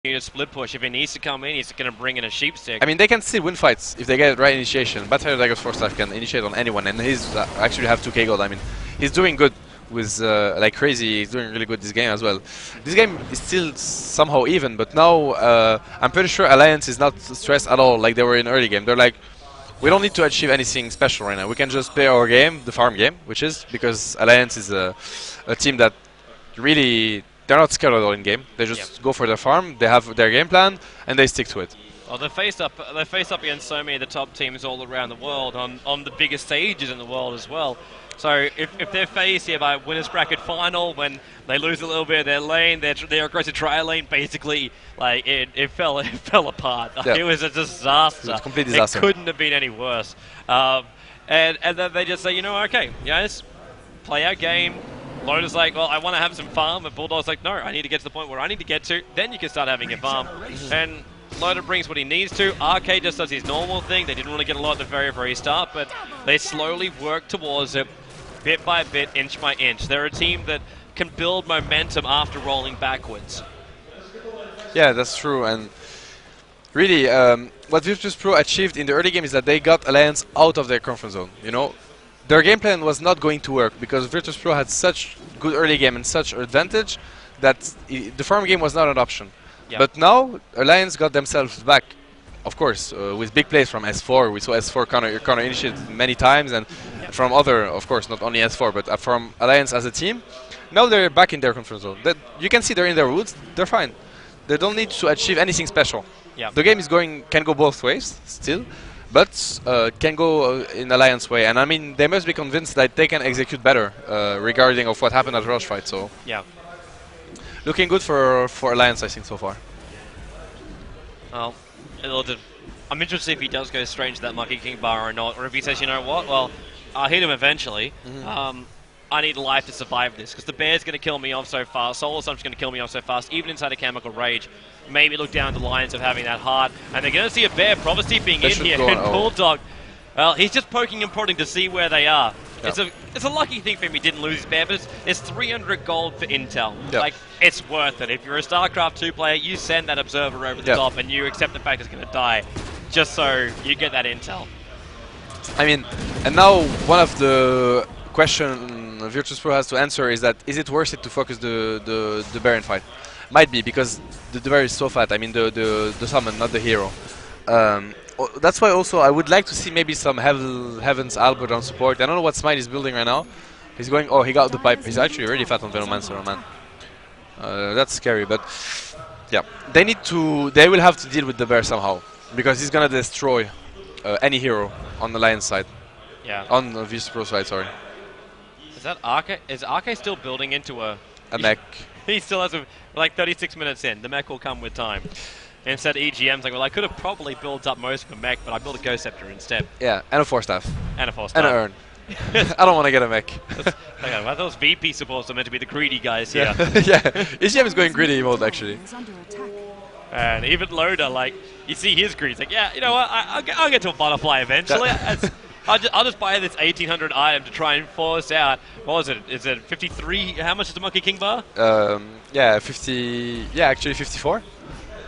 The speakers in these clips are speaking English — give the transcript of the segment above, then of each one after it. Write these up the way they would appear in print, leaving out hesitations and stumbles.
to split push. If he needs to come in, he's going to bring in a sheep stick. I mean, they can still win fights if they get the right initiation. But Daggers 4 staff can initiate on anyone, and he's actually have 2k gold. I mean, he's doing good with like crazy. He's doing really good this game as well. This game is still somehow even, but now I'm pretty sure Alliance is not stressed at all like they were in early game. They're like, we don't need to achieve anything special right now. We can just play our game, the farm game, which is because Alliance is a team that really, they're not scared at all in game. They just go for their farm. They have their game plan and they stick to it. Well, they faced up against so many of the top teams all around the world on the biggest stages in the world as well. So if they're faced here by winners bracket final, when they lose a little bit of their lane, their aggressive trial lane basically like it fell apart. Yeah. It was a disaster. It was a complete disaster. It couldn't have been any worse. And then they just say, you know, okay, guys, play our game. Loader's like, well, I want to have some farm, and Bulldog's like, no, I need to get to the point where I need to get to. Then you can start having a farm. And Loader brings what he needs to. RK just does his normal thing. They didn't really get a lot at the very, very start, but they slowly work towards it, bit by bit, inch by inch. They're a team that can build momentum after rolling backwards. Yeah, that's true. And really, what VirtusPro achieved in the early game is that they got Alliance out of their comfort zone. You know, their game plan was not going to work because VirtusPro had such good early game and such advantage that the farm game was not an option. Yep. But now Alliance got themselves back, of course, with big plays from S4. We saw S4 counter initiate many times, and from other, of course, not only S4, but from Alliance as a team. Now they're back in their comfort zone. You can see they're in their woods. They're fine. They don't need to achieve anything special. Yep. The game is can go both ways still, but can go in Alliance way. And I mean, they must be convinced that they can execute better regarding of what happened at Rush Fight. So yeah, looking good for Alliance, I think, so far. Well, I'm interested if he does go straight to that Monkey King bar or not, or if he says, you know what, well, I'll hit him eventually. I need life to survive this, because the bear's going to kill me off so fast, Solar Stump's going to kill me off so fast, even inside a Chemical Rage. Maybe look down the lines of having that heart, and they're going to see a bear Prophecy being in here, and Bulldog, well, he's just poking and prodding to see where they are. Yep. It's a lucky thing for him he didn't lose his bear, but it's 300 gold for intel. Yep. Like, it's worth it. If you're a StarCraft 2 player, you send that observer over the top, and you accept the fact it's going to die, just so you get that intel. I mean, and now one of the questions VirtusPro has to answer is that, is it worth it to focus the Baron fight? Might be, because the bear is so fat. I mean, the summon, not the hero. That's why also I would like to see maybe some Heaven's Albert on support. I don't know what Smite is building right now. He's going, oh, he got the pipe. He's actually really fat on Venomancer, man. That's scary, but yeah. They will have to deal with the bear somehow, because he's gonna destroy any hero on the Lion side. Yeah. On the VirtusPro side, sorry. Is that RK? Is RK still building into a mech? He still has like 36 minutes in. The mech will come with time. Instead, EGM's like, well, I could have probably built up most of a mech, but I built a Ghost Scepter instead. Yeah, and a 4-staff. And a 4-staff. And an urn. I don't want to get a mech. Well, those VP supports are meant to be the greedy guys here. Yeah, EGM is going greedy mode, actually. And even Loader, like, you see his greed. He's like, yeah, you know what, I'll get to a butterfly eventually. I'll just buy this 1800 item to try and force out. What was it? Is it 53? How much is the Monkey King bar? Yeah, 50. Yeah, actually 54.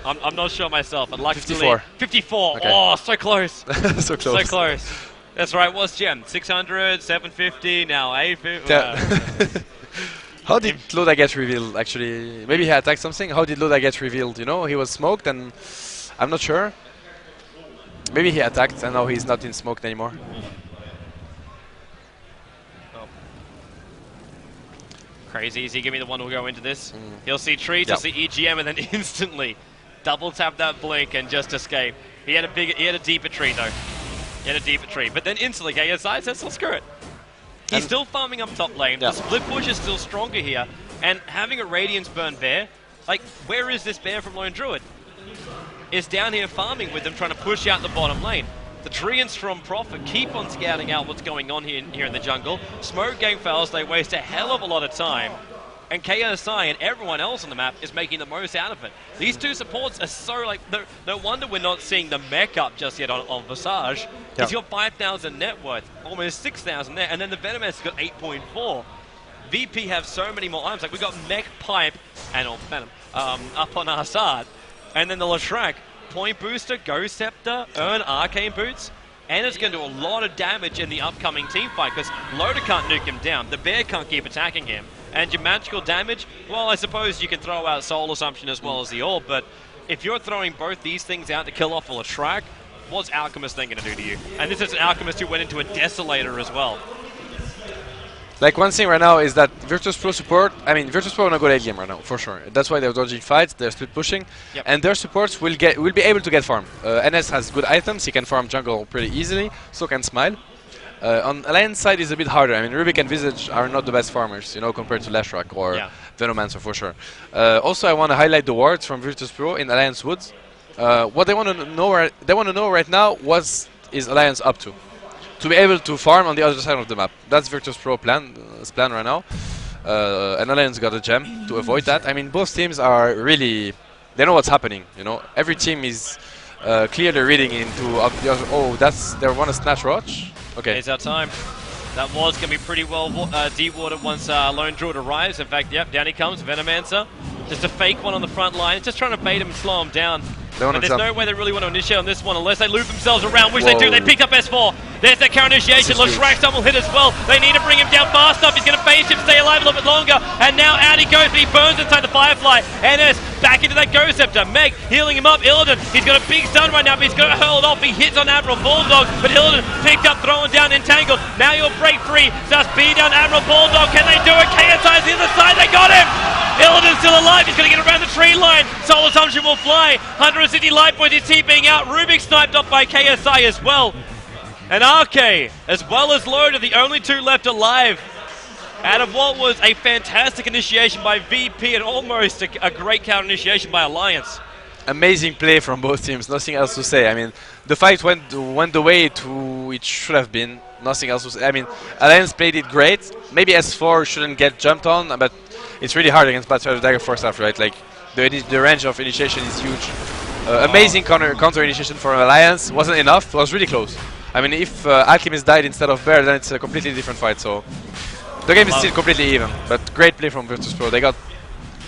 I'm not sure myself, but luckily 54. 54. Okay. Oh, so close. So close. So close. That's right. What's gem? 600, 750, now 850. Yeah. How did Loda get revealed? Actually, maybe he attacked something. How did Loda get revealed? You know, he was smoked, and I'm not sure. Maybe he attacked, and now he's not in smoke anymore. Oh. Crazy. Is he giving me the one who'll go into this? He'll see trees, he'll see EGM, and then instantly double tap that blink and just escape. He had a deeper tree though. He had a deeper tree, but then instantly KSI says, "Well, screw it." He's still farming up top lane. The split push is still stronger here, and having a Radiance burn bear, like, where is this bear from Lone Druid? Is down here farming with them, trying to push out the bottom lane. The Treants from Prophet keep on scouting out what's going on here in the jungle. Smoke gang fails, they waste a hell of a lot of time. And KSI and everyone else on the map is making the most out of it. These two supports are so, like, no wonder we're not seeing the mech up just yet on Visage. He's got 5,000 net worth, almost 6,000 there, and then the Venomancer's got 8.4. VP have so many more items, like we got mech, pipe, and Venom up on our side. And then the Leshrac, Point Booster, Ghost Scepter, earn Arcane Boots, and it's going to do a lot of damage in the upcoming team fight because Loader can't nuke him down, the Bear can't keep attacking him, and your magical damage, well, I suppose you can throw out Soul Assumption as well as the Orb, but if you're throwing both these things out to kill off a Leshrac, what's Alchemist then going to do to you? And this is an Alchemist who went into a Desolator as well. Like one thing right now is that VirtusPro support, I mean VirtusPro wanna go late game right now, for sure. That's why they're dodging fights, they're split pushing, and their supports will be able to get farm. NS has good items, he can farm jungle pretty easily, so can Smile. On Alliance side is a bit harder. I mean Rubik and Visage are not the best farmers, you know, compared to Leshrac or Venomancer for sure. Also I wanna highlight the wards from VirtusPro in Alliance Woods. What they wanna know right now is Alliance up to be able to farm on the other side of the map. That's VirtusPro plan right now. And Alliance got a gem to avoid that. I mean, both teams are really, they know what's happening, you know. Every team is clearly reading into the other. Oh, they want to snatch Roach? Okay. It's our time. That was going to be pretty well dewatered once Lone Druid arrives. In fact, yep, down he comes, Venomancer. Just a fake one on the front line, just trying to bait him and slow him down. But there's no way they really want to initiate on this one unless they loop themselves around, which they do. They pick up S4. There's that counter initiation. Leshrac double hit as well. They need to bring him down fast enough. He's going to phase shift, stay alive a little bit longer. And now out he goes, but he burns inside the Firefly. NS back into that Ghost Scepter. Meg healing him up. Illidan, he's got a big stun right now, but he's going to hurl it off. He hits on Admiral Bulldog, but Illidan picked up, throwing down Entangled. Now you'll break free. Just beat down Admiral Bulldog. Can they do it? KSI's the other side. They got him. Illidan's still alive. He's going to get around the tree line. Soul Assumption will fly. 160 life points. He's TPing out. Rubik sniped off by KSI as well. And RK, as well as Loader, the only two left alive out of what was a fantastic initiation by VP and almost a great counter initiation by Alliance. Amazing play from both teams, nothing else to say. I mean, the fight went the way it should have been, nothing else to say. I mean, Alliance played it great. Maybe S4 shouldn't get jumped on, but it's really hard against Battle of Dagger first half, right? Like, the range of initiation is huge. Amazing counter initiation for Alliance, wasn't enough, it was really close. I mean, if Alchemist died instead of Bear, then it's a completely different fight, so the game is still completely even, but great play from VirtusPro. They got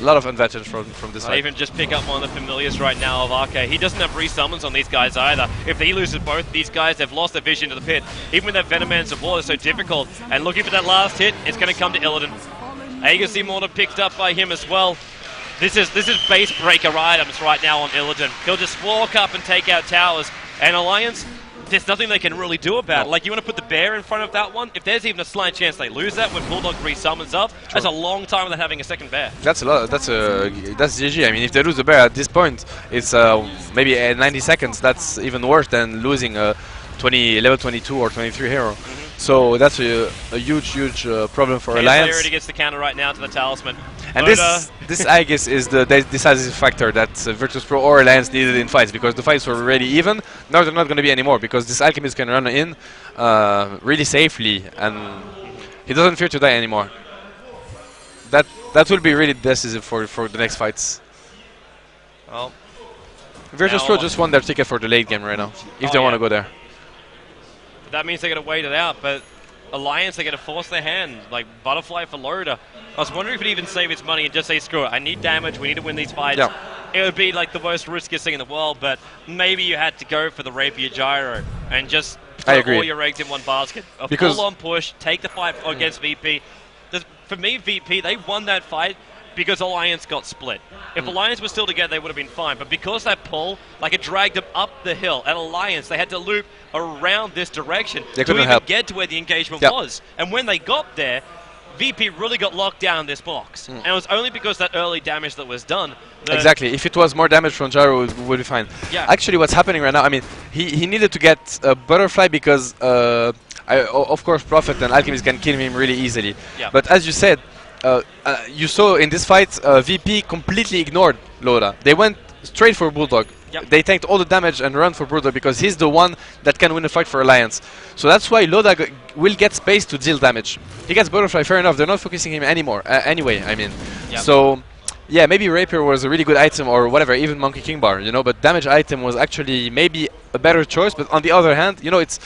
a lot of advantage from this fight. Even just pick up one of the familiars right now of RK. He doesn't have resummons on these guys either. If he loses both these guys, they've lost their vision to the pit. Even with that Venomancer wall is so difficult, and looking for that last hit, it's going to come to Illidan. Agassi Mortar picked up by him as well. This is base breaker items right now on Illidan. He'll just walk up and take out towers, and Alliance, there's nothing they can really do about it. Like, you want to put the Bear in front of that one? If there's even a slight chance they lose that when Bulldog resummons up, that's a long time without having a second Bear. That's a lot. That's GG. I mean, if they lose the Bear at this point, it's maybe 90 seconds. That's even worse than losing a level 22 or 23 hero. So that's a huge problem for Alliance. KSI already gets the counter right now to the Talisman. And this I guess is the decisive factor that VirtusPro or Alliance needed in fights, because the fights were already even. Now they're not going to be anymore, because this Alchemist can run in really safely, and he doesn't fear to die anymore. That will be really decisive for the next fights. Well, VirtusPro just won their ticket for the late game right now, if they want to go there. That means they're going to wait it out, but Alliance, they're going to force their hand, like Butterfly for Loader. I was wondering if he'd even save his money and just say, screw it, I need damage, we need to win these fights. Yeah. It would be like the most riskiest thing in the world, but maybe you had to go for the Rapier Gyro and just put all your eggs in one basket. A full-on push, take the fight against VP. For me, VP, they won that fight because Alliance got split. If Alliance was still together, they would have been fine. But because that pull, like, it dragged them up the hill. At Alliance, they had to loop around this direction to even get to where the engagement was. And when they got there, VP really got locked down in this box. And it was only because that early damage that was done. Exactly. If it was more damage from Gyro, it would be fine. Yeah. Actually, what's happening right now, I mean, he needed to get a Butterfly because, of course, Prophet and Alchemist can kill him really easily. Yeah. But as you said, you saw in this fight, VP completely ignored Loda. They went straight for Bulldog. Yep. They tanked all the damage and run for Bulldog because he's the one that can win a fight for Alliance. So that's why Loda will get space to deal damage. He gets Butterfly, fair enough. They're not focusing him anymore. Anyway, I mean. Yep. So, yeah, maybe Rapier was a really good item or whatever, even Monkey King Bar, you know. But damage item was actually maybe a better choice. But on the other hand, you know, it's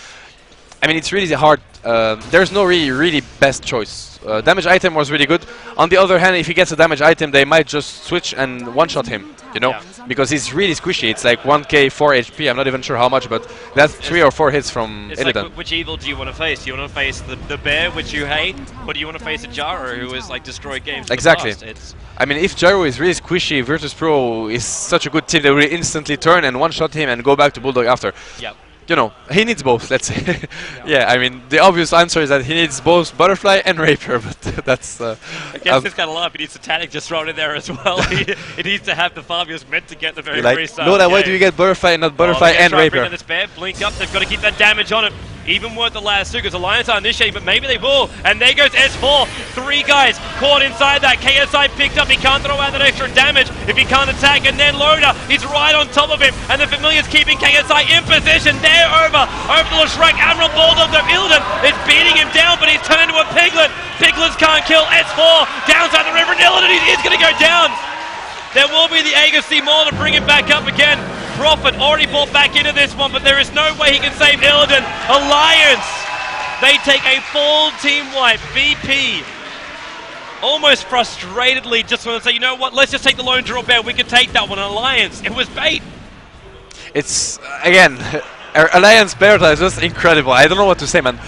I mean, it's really hard. There's no really best choice. Damage item was really good. On the other hand, if he gets a damage item, they might just switch and one-shot him, you know, because he's really squishy. It's like 1k 4 HP. I'm not even sure how much, but that's 3 or 4 hits from Illidan. Like, which evil do you want to face? Do you want to face the bear, which you hate, or do you want to face a Jaro who has like destroyed games? Exactly. In the past? I mean, if Jaro is really squishy, VirtusPro is such a good team. They will instantly turn and one-shot him and go back to Bulldog after. Yep. You know, he needs both, let's say. Yeah, I mean, the obvious answer is that he needs both Butterfly and Rapier, but that's... I guess this kind of lineup, he needs Satanic just thrown in there as well. He needs to have the farm he was meant to get the very start. Loda, why do you get Butterfly and not Butterfly and Rapier? This bear, blink up, they've got to keep that damage on it. Even worth the last two, because Alliance are initiating, but maybe they will. And there goes S4. 3 guys caught inside that. KSI picked up. He can't throw out that extra damage if he can't attack. And then Loda is right on top of him. And the Familiar's keeping KSI in position. There over the Shrek. Admiral Bulldog, though, Illidan is beating him down, but he's turned into a Piglet. Piglets can't kill S4. Downside the river, and Illidan is going to go down. There will be the Agassi Maul to bring him back up again. Prophet already bought back into this one, but there is no way he can save Illidan. Alliance, they take a full team wipe. VP, almost frustratedly, just want to say, you know what, let's just take the lone draw bear. We can take that one. Alliance, it was bait. It's, again, Alliance Bertha is just incredible. I don't know what to say, man.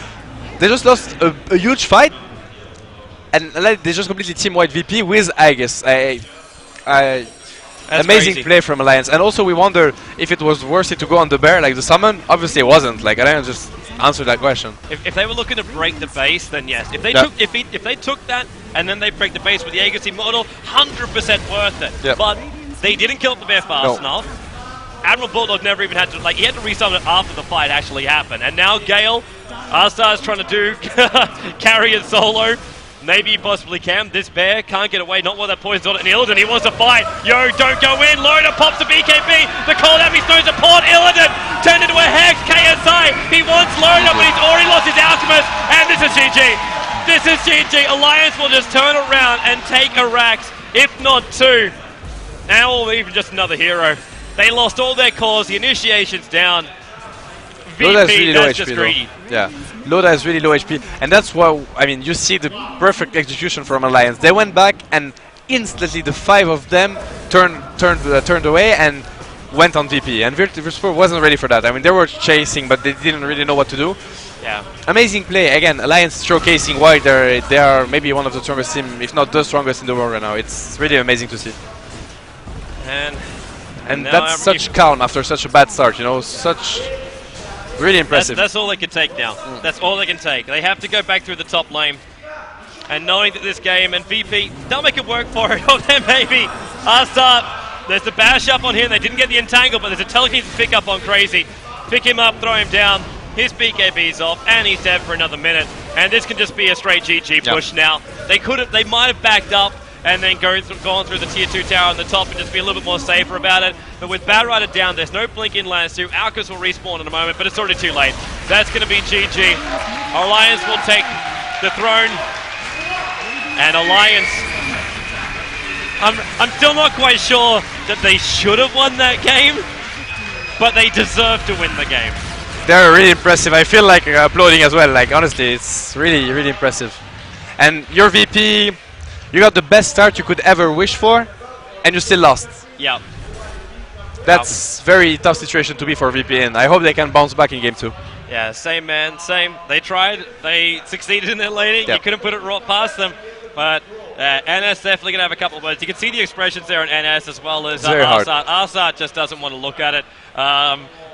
They just lost a huge fight, and they just completely team-wide VP with Aegis. Amazing crazy play from Alliance, and also we wonder if it was worth it to go on the bear like the summon. Obviously it wasn't. Like Alliance just answered that question. If they were looking to break the base, then yes. If they took that and then they break the base with the Agassi model, 100% worth it. Yep. But they didn't kill the bear fast enough. Admiral Bulldog never even had to, like, he had to resummon it after the fight actually happened. And now Gale, Arstar is trying to do carry it solo. Maybe he possibly can. This bear can't get away, not while that poison's on it. And Illidan, he wants to fight. Yo, don't go in. Loda pops the BKB. The cold heavy snow support. Illidan turned into a Hex. KSI, he wants Loda, but he's already lost his Alchemist. And this is GG. This is GG. Alliance will just turn around and take a Rax, if not 2. Now, or even just another hero. They lost all their cores. The initiation's down. Loda's really low that's HP just greedy. though. Yeah, Loda is really low HP, and that's why, I mean, you see the perfect execution from Alliance. They went back and instantly the 5 of them turned away and went on VP, and VirtusPro wasn't ready for that. I mean, they were chasing, but they didn't really know what to do. Yeah. Amazing play. Again, Alliance showcasing why they are maybe one of the strongest team, if not the strongest in the world right now. It's really amazing to see. And that's such calm after such a bad start, you know, such... Really impressive. That's all they can take now. That's all they can take. They have to go back through the top lane. And knowing that this game and VP, they'll make it work for it. Or then maybe Arstar, there's the bash up on him. They didn't get the entangle, but there's a telekinesis pick up on Crazy. Pick him up, throw him down. His BKB's off, and he's dead for another minute. And this can just be a straight GG push now. They might have backed up and then gone through the tier 2 tower on the top and just be a little bit more safer about it. But with Bad Rider down, there's no blink in lane 2. Alcus will respawn in a moment, but it's already too late. That's going to be GG. Alliance will take the throne. And Alliance, I'm still not quite sure that they should have won that game, but they deserve to win the game. They're really impressive. I feel like applauding as well. Like, honestly, it's really, really impressive. And your VP... You got the best start you could ever wish for, and you still lost. Yeah. That's very tough situation to be for VPN. I hope they can bounce back in game 2. Yeah, same man, same. They tried, they succeeded in their laning. Yep. You couldn't put it right past them. But NS definitely going to have a couple of words. You can see the expressions there in NS as well as Arsart. Arsart just doesn't want to look at it.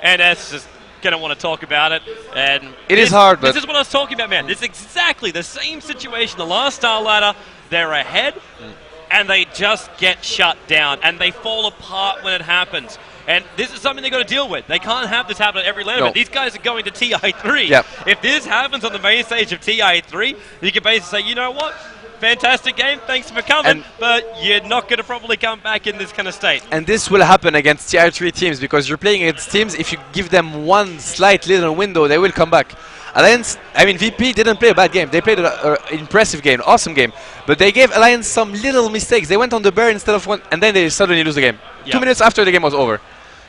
NS just going to want to talk about it. And it is hard, but... This is what I was talking about, man. This is exactly the same situation. The last StarLadder, they're ahead, and they just get shut down, and they fall apart when it happens. And this is something they've got to deal with. They can't have this happen at every lane. No. These guys are going to TI3. Yep. If this happens on the main stage of TI3, you can basically say, you know what? Fantastic game, thanks for coming, but you're not going to probably come back in this kind of state. And this will happen against TI3 teams, because you're playing against teams, if you give them one slight little window, they will come back. Alliance, I mean, VP didn't play a bad game. They played an impressive game, awesome game. But they gave Alliance some little mistakes. They went on the bear instead of one, and then they suddenly lose the game. Yep. 2 minutes after the game was over.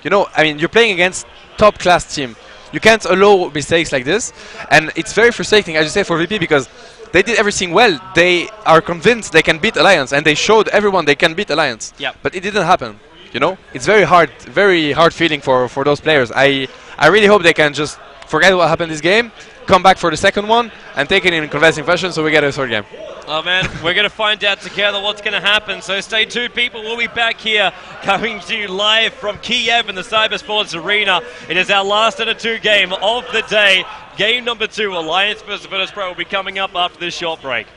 You know, I mean, you're playing against top-class team. You can't allow mistakes like this, and it's very frustrating, as you say, for VP because they did everything well. They are convinced they can beat Alliance, and they showed everyone they can beat Alliance. Yep. But it didn't happen. You know, it's very hard feeling for those players. I really hope they can just forget what happened this game, come back for the second one, and take it in convincing fashion so we get a third game. Oh man, we're going to find out together what's going to happen, so stay tuned people. We'll be back here coming to you live from Kiev in the Cybersports Arena. It is our last of the 2 game of the day. Game number 2, Alliance vs VirtusPro, will be coming up after this short break.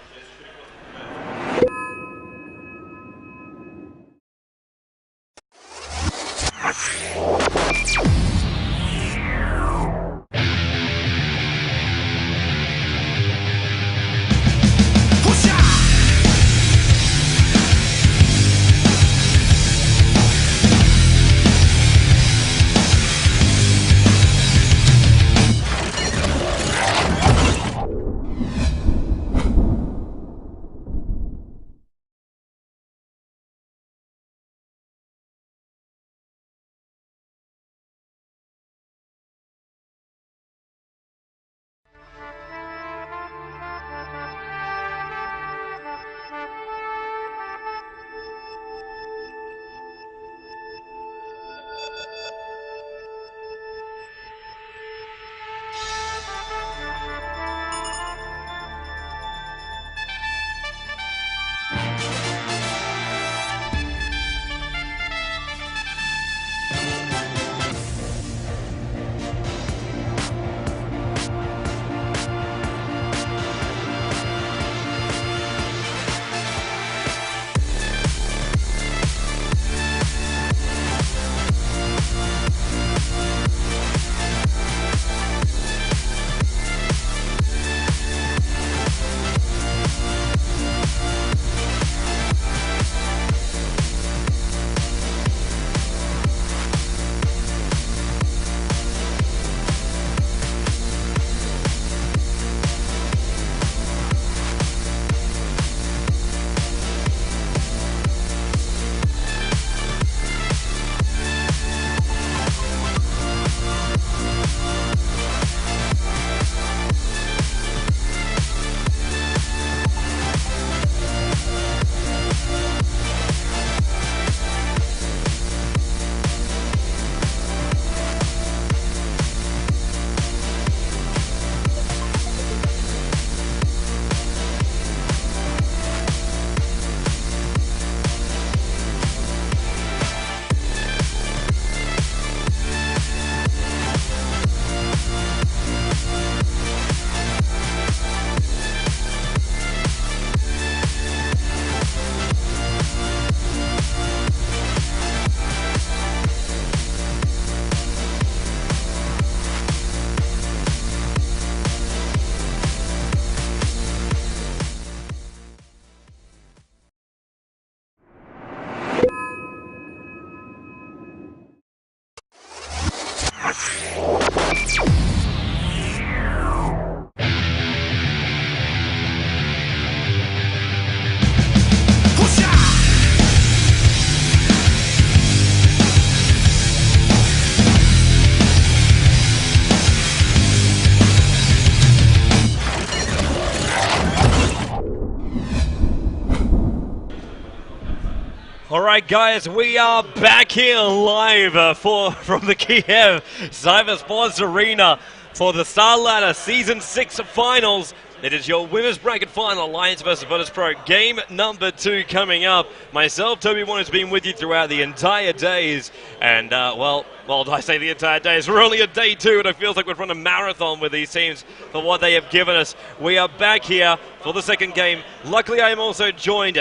Alright guys, we are back here live from the Kiev Cybersports Arena for the StarLadder Season 6 Finals. It is your winners bracket final, Alliance vs VirtusPro, game number 2 coming up. Myself, Toby One, has been with you throughout the entire days, and well, I say the entire days. We're only at day 2, and it feels like we've run a marathon with these teams for what they have given us. We are back here for the second game. Luckily, I am also joined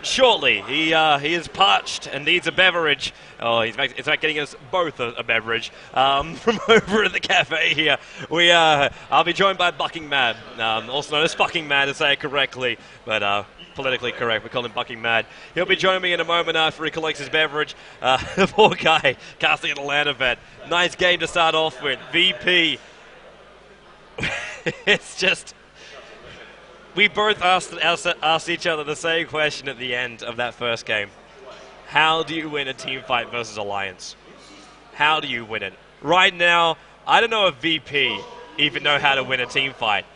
shortly. He is parched and needs a beverage. Oh, it's like getting us both a beverage from over at the cafe here. I'll be joined by Bucking Mad, also known as Fucking Mad to say it correctly, but politically correct. We call him Bucking Mad. He'll be joining me in a moment after he collects his beverage. The poor guy casting at a LAN event. Nice game to start off with. VP. It's just... We both asked each other the same question at the end of that first game. How do you win a team fight versus Alliance? How do you win it? Right now, I don't know if VP even know how to win a team fight.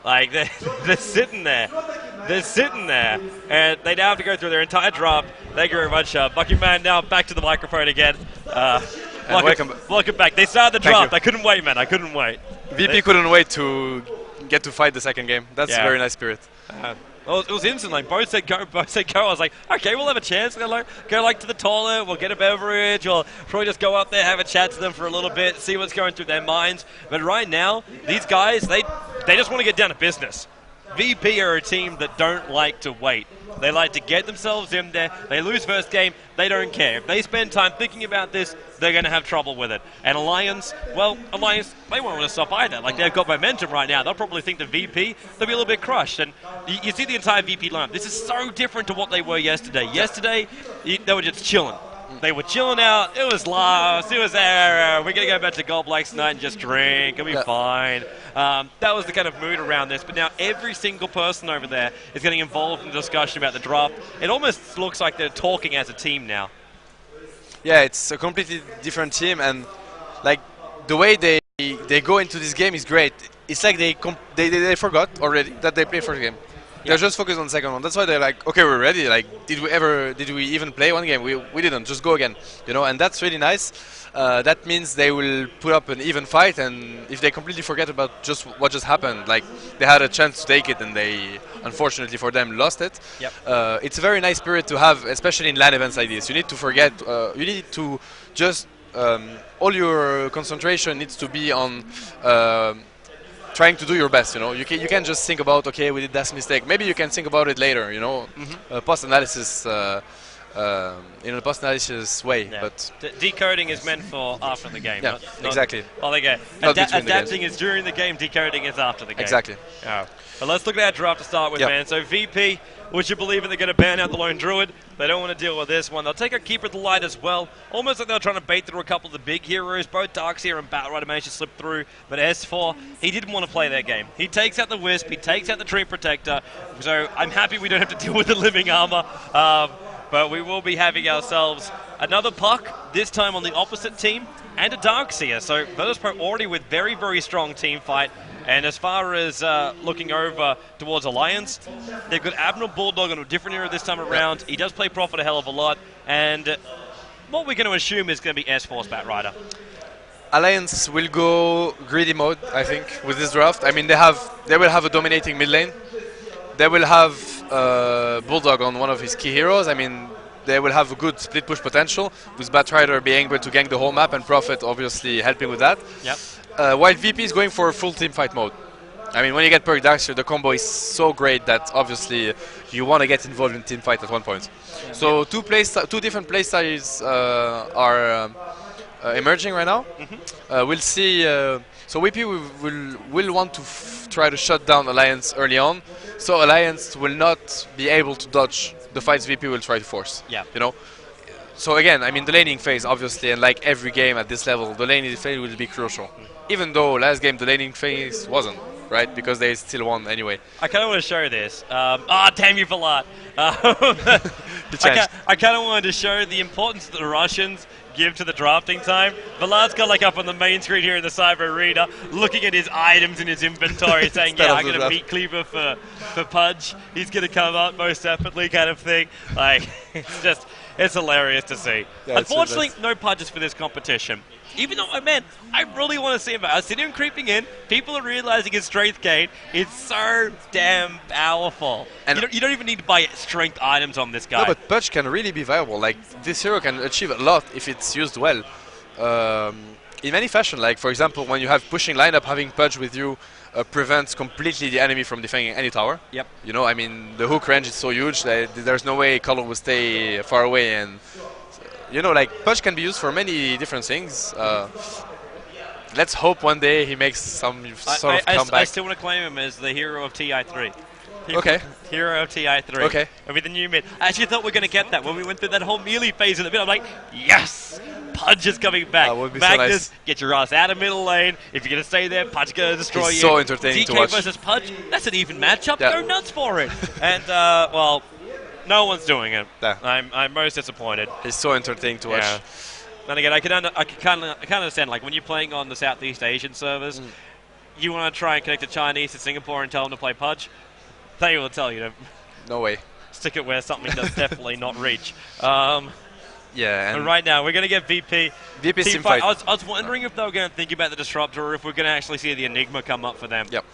Like, they're sitting there. They're sitting there, and they now have to go through their entire draft. Thank you very much. Bucky Man, now back to the microphone again. Welcome back. They started the draft. I couldn't wait, man. I couldn't wait. VP couldn't wait to get to fight the second game. That's a very nice spirit. Well, it was instant. Like, both said go. Both said go. I was like, okay, we'll have a chance. Go to the toilet. We'll get a beverage. We'll probably just go up there, have a chat to them for a little bit, see what's going through their minds. But right now, these guys, they just want to get down to business. VP are a team that don't like to wait. They like to get themselves in there. They lose first game, they don't care. If they spend time thinking about this, they're going to have trouble with it. And Alliance, they won't want to stop either. Like, they've got momentum right now. They'll probably think the VP, they'll be a little bit crushed. And you see the entire VP lineup. This is so different to what they were yesterday. Yesterday, they were just chilling. They were chilling out. It was lost. It was we're going to go back to Gold Lakes tonight and just drink. It'll be fine. That was the kind of mood around this. But now every single person over there is getting involved in the discussion about the draft. It almost looks like they're talking as a team now. Yeah, it's a completely different team. And like the way they go into this game is great. It's like they forgot already that they played first game. They're just focused on the second one. That's why they're like, okay, we're ready. Like, did we even play one game? We didn't. Just go again, you know. And that's really nice. That means they will put up an even fight. And if they completely forget about just what just happened, like they had a chance to take it and they, unfortunately for them, lost it. Yep. It's a very nice spirit to have, especially in LAN events like this. You need to forget. You need to just all your concentration needs to be on. Trying to do your best, you know. You can't just think about, okay, we did that mistake. Maybe you can think about it later, you know, post-analysis, in a post-analysis way. Yeah. But decoding is meant for after the game. Yeah, exactly. Well, there you go. Adapting is during the game, decoding is after the game. Exactly. Oh. But let's look at our draft to start with, man. So VP, would you believe that they're going to ban out the Lone Druid? They don't want to deal with this one. They'll take a Keeper of the Light as well. Almost like they're trying to bait through a couple of the big heroes. Both Darkseer and Batrider managed to slip through. But S4, he didn't want to play their game. He takes out the Wisp. He takes out the Tree Protector. So I'm happy we don't have to deal with the Living Armor. But we will be having ourselves another Puck, this time on the opposite team, and a Darkseer. So VirtusPro already with very, very strong team fight. And as far as looking over towards Alliance, they've got Admiral Bulldog on a different hero this time around. He does play Prophet a hell of a lot. And what we're going to assume is going to be S4's Batrider. Alliance will go greedy mode, I think, with this draft. I mean, they will have a dominating mid lane. They will have Bulldog on one of his key heroes. I mean, they will have a good split push potential, with Batrider being able to gank the whole map and Prophet obviously helping with that. Yep. While VP is going for a full team fight mode. I mean, when you get Perk Darkseer, the combo is so great that obviously you want to get involved in team fight at one point. So two different play styles are emerging right now. We'll see. So VP will want to try to shut down Alliance early on, so Alliance will not be able to dodge the fights VP will try to force. Yeah. You know. So again, I mean, the laning phase, obviously, and like every game at this level, the laning phase will be crucial. Even though last game the laning phase wasn't, right? Because they still won anyway. I kind of want to show this. Damn you, Vlad. I kind of wanted to show the importance that the Russians give to the drafting time. Vlad's got like up on the main screen here in the Cyber Arena, looking at his items in his inventory, saying, yeah, I'm going to beat Cleaver for Pudge. He's going to come out most definitely, kind of thing. Like, it's hilarious to see. Yeah, unfortunately, no Pudges for this competition. Even though, man, I really want to see him. I see him creeping in. People are realizing his strength gain. It's so damn powerful. And you don't even need to buy strength items on this guy. No, but Pudge can really be viable. Like, this hero can achieve a lot if it's used well. In many fashion, like, for example, when you have pushing lineup, having Pudge with you prevents completely the enemy from defending any tower. Yep. You know, I mean, the hook range is so huge that there's no way Column will stay far away. And you know, like, Pudge can be used for many different things. Let's hope one day he makes some sort of comeback. I still want to claim him as the hero of TI3. Okay. Hero of TI3. Okay. With the new mid. I actually thought we were going to get that when we went through that whole melee phase in the mid. I'm like, yes! Pudge is coming back. That would be Magnus, so nice. Get your ass out of middle lane. If you're going to stay there, Pudge is going to destroy He's you. so entertaining to watch. DK versus Pudge, that's an even matchup. Yeah. Go nuts for it. And, well, no one's doing it. Yeah. I'm most disappointed. He's so entertaining to watch. And again, I can understand, like, when you're playing on the Southeast Asian servers, you want to try and connect to Chinese to Singapore and tell them to play Pudge. They will tell you to No way. stick it where something does definitely not reach. Yeah, And right now, we're going to get VP. VP Team team fight. fight. I was wondering if they were going to think about the Disruptor or if we're going to actually see the Enigma come up for them. Yep.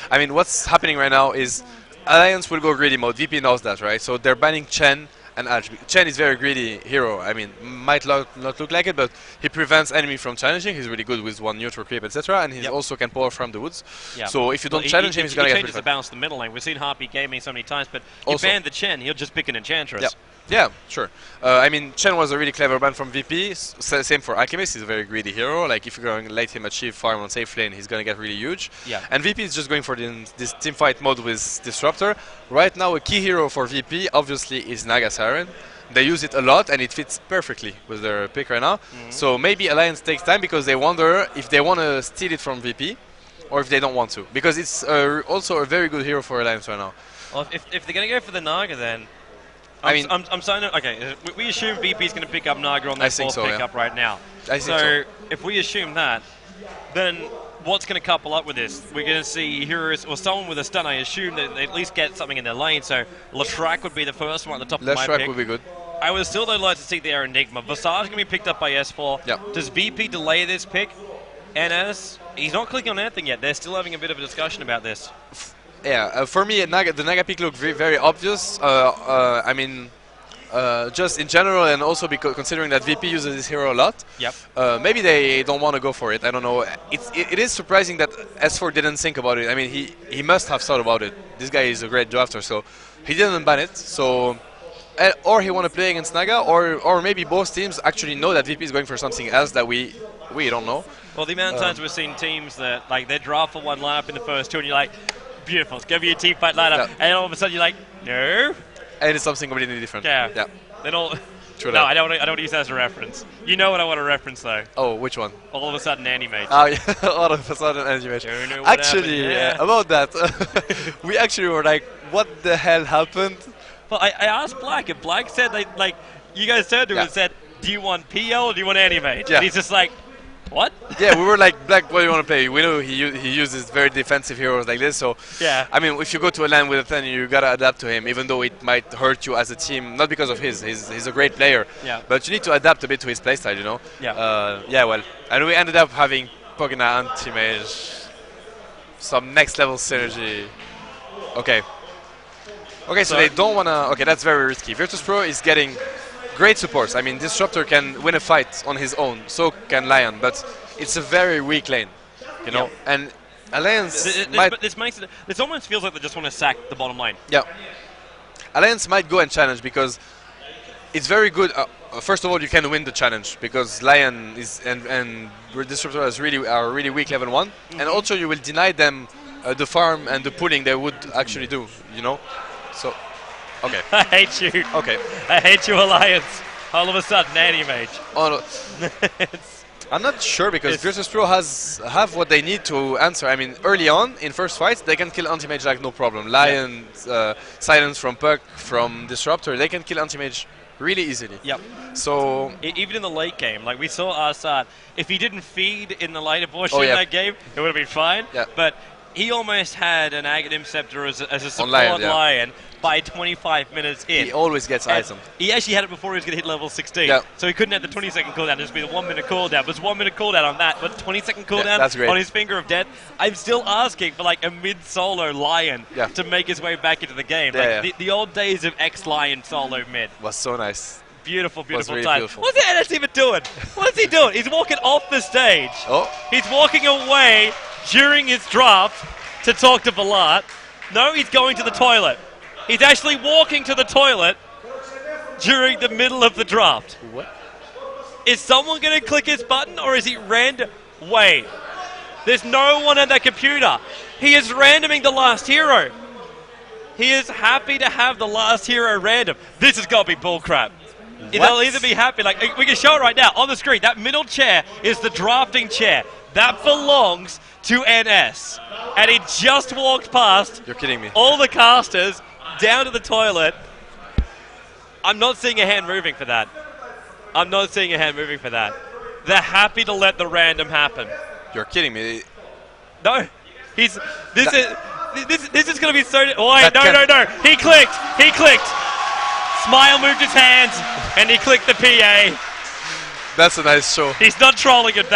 I mean, what's happening right now is Alliance will go greedy mode. VP knows that, right? So they're banning Chen and Edge. Chen is very greedy hero. I mean, might not look like it, but he prevents enemy from challenging. He's really good with one neutral creep, etc. And he also can power from the woods. Yep. So if you don't challenge him, he's going to get changes the balance of the middle lane. We've seen Heartbeat Gaming so many times, but you also ban the Chen, he'll just pick an Enchantress. Yep. Yeah, sure. I mean, Chen was a really clever ban from VP. Same for Alchemist. He's a very greedy hero. Like, if you're going to let him achieve farm on safe lane, he's going to get really huge. Yeah. And VP is just going for this team fight mode with Disruptor. Right now, a key hero for VP, obviously, is Naga Siren. They use it a lot, and it fits perfectly with their pick right now. So maybe Alliance takes time because they wonder if they want to steal it from VP or if they don't want to. Because it's also a very good hero for Alliance right now. Well, if they're going to go for the Naga, then I'm starting to, okay, we assume VP's going to pick up Naga on that fourth pickup right now. I think so. If we assume that, then what's going to couple up with this? We're going to see heroes, or someone with a stun. I assume that they at least get something in their lane, so Latrak would be the first one at the top of my pick. Latrak would be good. I would still though like to see their Enigma. Visage going to be picked up by S4. Yep. Does VP delay this pick? NS, he's not clicking on anything yet. They're still having a bit of a discussion about this. Yeah, for me, the Naga pick looked very obvious. I mean, just in general, and also because considering that VP uses this hero a lot. Yep. Maybe they don't want to go for it. I don't know. It is surprising that S4 didn't think about it. I mean, he must have thought about it. This guy is a great drafter, so he didn't ban it. So, or he want to play against Naga, or maybe both teams actually know that VP is going for something else that we don't know. Well, the amount of times we've seen teams that like they draft for one lineup in the first two, and you're like, beautiful, it's going to be a team fight lineup, and all of a sudden you're like, no. And it's something completely different. Yeah. They don't. True no, I don't want to use that as a reference. You know what I want to reference though. Oh, which one? All of a sudden, Anti-Mage. Oh yeah, all of a sudden, Anti-Mage. Actually, about that, we actually were like, what the hell happened? Well, I asked Black, and Black said, like, you guys turned to him and said, do you want PL or do you want Anti-Mage? Yeah. And he's just like, what? Yeah, we were like, Black, what do you want to play? We know he uses very defensive heroes like this, so yeah. I mean, if you go to a LAN with a 10, you gotta adapt to him, even though it might hurt you as a team, not because of he's a great player, but you need to adapt a bit to his playstyle, you know? Yeah. Well, and we ended up having Pogna Anti-Mage, some next level synergy. Okay, so they don't wanna. Okay, that's very risky. VirtusPro is getting great supports. I mean, Disruptor can win a fight on his own, so can Lion, but it's a very weak lane, you know. And Alliance this almost feels like they just want to sack the bottom lane. Yeah, Alliance might go and challenge because it's very good. First of all, you can win the challenge because Lion is and Disruptor are really weak level 1, and also you will deny them the farm and the pulling they would actually do, you know. So. Okay. I hate you. Okay. I hate you, Alliance. All of a sudden, Anti-Mage. Oh, no. I'm not sure because VirtusPro have what they need to answer. I mean, early on in first fights, they can kill Anti-Mage like no problem. Lion, Silence from Puck, from Disruptor, they can kill Anti-Mage really easily. Yep. So even in the late game, like we saw Assad, if he didn't feed in the later portion of that game, it would have been fine. Yeah. But he almost had an Aghanim Scepter as a support Lion by 25 minutes in. He always gets item. He actually had it before he was going to hit level 16. Yeah. So he couldn't have the 20-second cooldown. There's been a 1 minute cooldown. There's 1 minute cooldown on that, but 20-second cooldown on his Finger of Death. I'm still asking for like a mid-solo Lion to make his way back into the game. The old days of X-Lion solo mid. Was so nice. Beautiful time. Beautiful. What's the NS even doing? What is he doing? He's walking off the stage. Oh. He's walking away during his draft to talk to Balat. No, he's going to the toilet. He's actually walking to the toilet during the middle of the draft. What? Is someone going to click his button or is he Wait. There's no one at that computer. He is randoming the last hero. He is happy to have the last hero random. This has got to be bullcrap. They'll either be happy, like we can show it right now on the screen. That middle chair is the drafting chair. That belongs to NS. And he just walked past. You're kidding me. All the casters down to the toilet. I'm not seeing a hand moving for that. I'm not seeing a hand moving for that. They're happy to let the random happen. You're kidding me. No, this is going to be so. Oh, That no! He clicked. Smile moved his hands, and he clicked the PA. That's a nice show. He's not trolling at that.